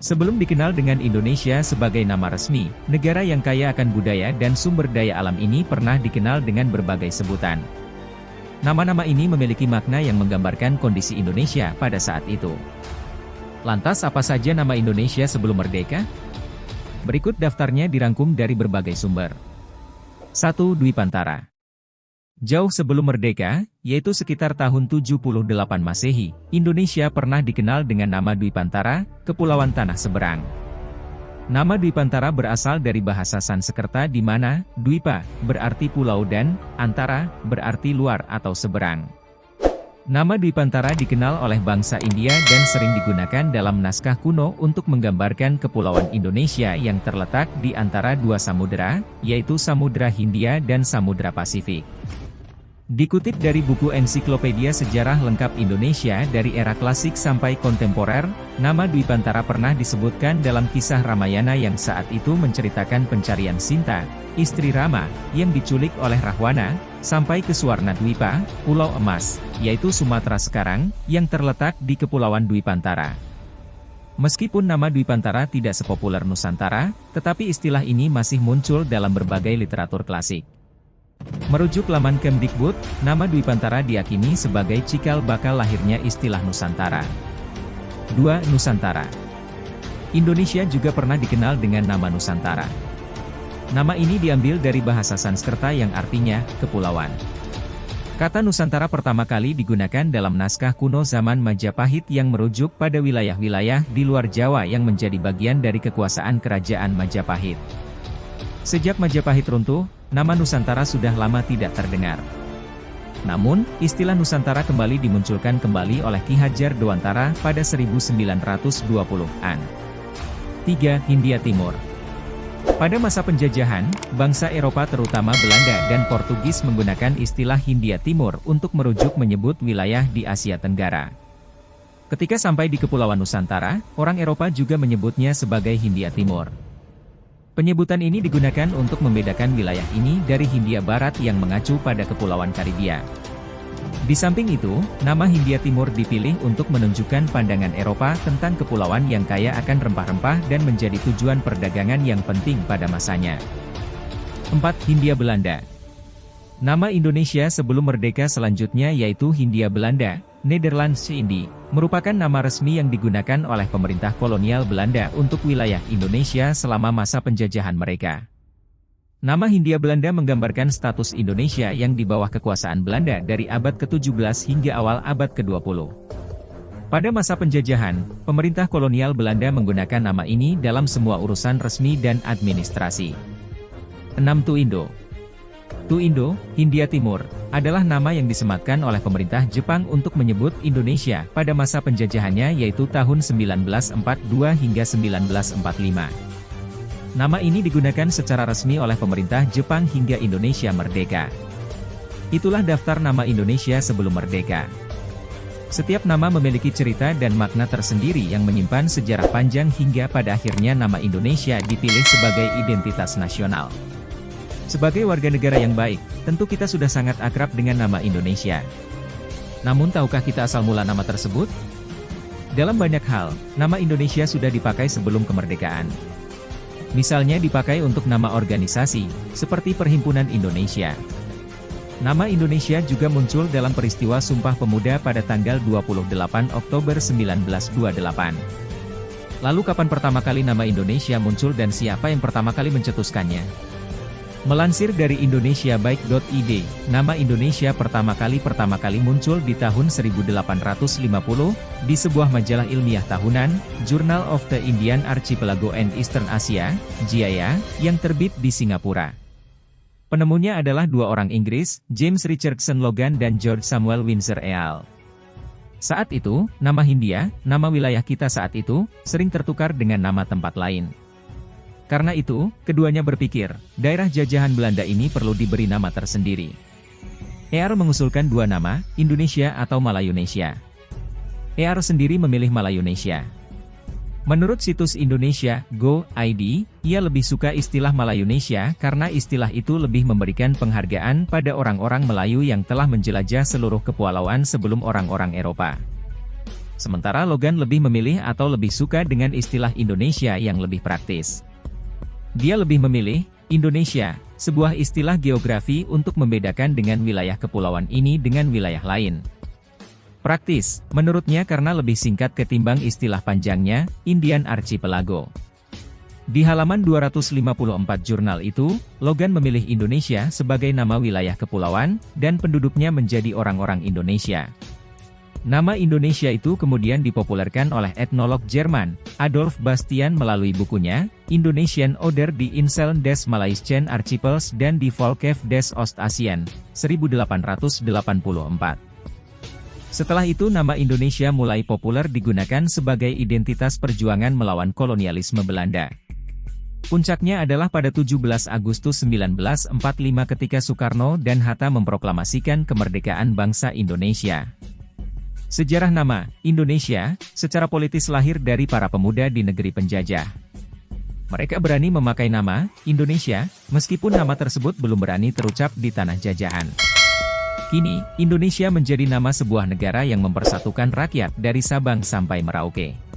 Sebelum dikenal dengan Indonesia sebagai nama resmi, negara yang kaya akan budaya dan sumber daya alam ini pernah dikenal dengan berbagai sebutan. Nama-nama ini memiliki makna yang menggambarkan kondisi Indonesia pada saat itu. Lantas apa saja nama Indonesia sebelum merdeka? Berikut daftarnya dirangkum dari berbagai sumber. 1. Dwipantara. Jauh sebelum merdeka, yaitu sekitar tahun 78 Masehi, Indonesia pernah dikenal dengan nama Dwipantara, Kepulauan Tanah Seberang. Nama Dwipantara berasal dari bahasa Sanskerta di mana Dwipa berarti pulau dan Antara berarti luar atau seberang. Nama Dwipantara dikenal oleh bangsa India dan sering digunakan dalam naskah kuno untuk menggambarkan kepulauan Indonesia yang terletak di antara dua samudera, yaitu Samudra Hindia dan Samudra Pasifik. Dikutip dari buku Ensiklopedia Sejarah Lengkap Indonesia dari era klasik sampai kontemporer, nama Dwipantara pernah disebutkan dalam kisah Ramayana yang saat itu menceritakan pencarian Sinta, istri Rama, yang diculik oleh Rahwana, sampai ke Suwarna Dwipa, Pulau Emas, yaitu Sumatera sekarang, yang terletak di Kepulauan Dwipantara. Meskipun nama Dwipantara tidak sepopuler Nusantara, tetapi istilah ini masih muncul dalam berbagai literatur klasik. Merujuk laman Kemdikbud, nama Dwipantara diyakini sebagai cikal bakal lahirnya istilah Nusantara. 2. Nusantara. Indonesia juga pernah dikenal dengan nama Nusantara. Nama ini diambil dari bahasa Sanskerta yang artinya kepulauan. Kata Nusantara pertama kali digunakan dalam naskah kuno zaman Majapahit yang merujuk pada wilayah-wilayah di luar Jawa yang menjadi bagian dari kekuasaan kerajaan Majapahit. Sejak Majapahit runtuh, nama Nusantara sudah lama tidak terdengar. Namun, istilah Nusantara kembali dimunculkan kembali oleh Ki Hajar Dewantara pada 1920-an. 3. Hindia Timur. Pada masa penjajahan, bangsa Eropa terutama Belanda dan Portugis menggunakan istilah Hindia Timur untuk merujuk menyebut wilayah di Asia Tenggara. Ketika sampai di Kepulauan Nusantara, orang Eropa juga menyebutnya sebagai Hindia Timur. Penyebutan ini digunakan untuk membedakan wilayah ini dari Hindia Barat yang mengacu pada Kepulauan Karibia. Di samping itu, nama Hindia Timur dipilih untuk menunjukkan pandangan Eropa tentang kepulauan yang kaya akan rempah-rempah dan menjadi tujuan perdagangan yang penting pada masanya. 4. Hindia Belanda. Nama Indonesia sebelum merdeka selanjutnya yaitu Hindia Belanda, Nederlands-Indië, merupakan nama resmi yang digunakan oleh pemerintah kolonial Belanda untuk wilayah Indonesia selama masa penjajahan mereka. Nama Hindia Belanda menggambarkan status Indonesia yang di bawah kekuasaan Belanda dari abad ke-17 hingga awal abad ke-20. Pada masa penjajahan, pemerintah kolonial Belanda menggunakan nama ini dalam semua urusan resmi dan administrasi. 6. Tuindo. Tuindo, Hindia Timur, adalah nama yang disematkan oleh pemerintah Jepang untuk menyebut Indonesia pada masa penjajahannya yaitu tahun 1942 hingga 1945. Nama ini digunakan secara resmi oleh pemerintah Jepang hingga Indonesia merdeka. Itulah daftar nama Indonesia sebelum merdeka. Setiap nama memiliki cerita dan makna tersendiri yang menyimpan sejarah panjang hingga pada akhirnya nama Indonesia dipilih sebagai identitas nasional. Sebagai warga negara yang baik, tentu kita sudah sangat akrab dengan nama Indonesia. Namun tahukah kita asal mula nama tersebut? Dalam banyak hal, nama Indonesia sudah dipakai sebelum kemerdekaan. Misalnya dipakai untuk nama organisasi, seperti Perhimpunan Indonesia. Nama Indonesia juga muncul dalam peristiwa Sumpah Pemuda pada tanggal 28 Oktober 1928. Lalu kapan pertama kali nama Indonesia muncul dan siapa yang pertama kali mencetuskannya? Melansir dari indonesiabaik.id, nama Indonesia pertama kali muncul di tahun 1850, di sebuah majalah ilmiah tahunan, Journal of the Indian Archipelago and Eastern Asia, JIAEA, yang terbit di Singapura. Penemunya adalah dua orang Inggris, James Richardson Logan dan George Samuel Windsor et al. Saat itu, nama Hindia, nama wilayah kita saat itu, sering tertukar dengan nama tempat lain. Karena itu, keduanya berpikir, daerah jajahan Belanda ini perlu diberi nama tersendiri. EAR mengusulkan dua nama, Indonesia atau Malayunesia. EAR sendiri memilih Malayunesia. Menurut situs Indonesia Go.id, ia lebih suka istilah Malayunesia karena istilah itu lebih memberikan penghargaan pada orang-orang Melayu yang telah menjelajah seluruh kepulauan sebelum orang-orang Eropa. Sementara Logan lebih memilih atau lebih suka dengan istilah Indonesia yang lebih praktis. Dia lebih memilih Indonesia, sebuah istilah geografi untuk membedakan dengan wilayah kepulauan ini dengan wilayah lain. Praktis, menurutnya karena lebih singkat ketimbang istilah panjangnya, Indian Archipelago. Di halaman 254 jurnal itu, Logan memilih Indonesia sebagai nama wilayah kepulauan, dan penduduknya menjadi orang-orang Indonesia. Nama Indonesia itu kemudian dipopulerkan oleh etnolog Jerman, Adolf Bastian melalui bukunya, Indonesian Oder die Inseln des Malaysian Archipels dan die Volkef des Ostasien, 1884. Setelah itu nama Indonesia mulai populer digunakan sebagai identitas perjuangan melawan kolonialisme Belanda. Puncaknya adalah pada 17 Agustus 1945 ketika Soekarno dan Hatta memproklamasikan kemerdekaan bangsa Indonesia. Sejarah nama Indonesia secara politis lahir dari para pemuda di negeri penjajah. Mereka berani memakai nama Indonesia, meskipun nama tersebut belum berani terucap di tanah jajahan. Kini, Indonesia menjadi nama sebuah negara yang mempersatukan rakyat dari Sabang sampai Merauke.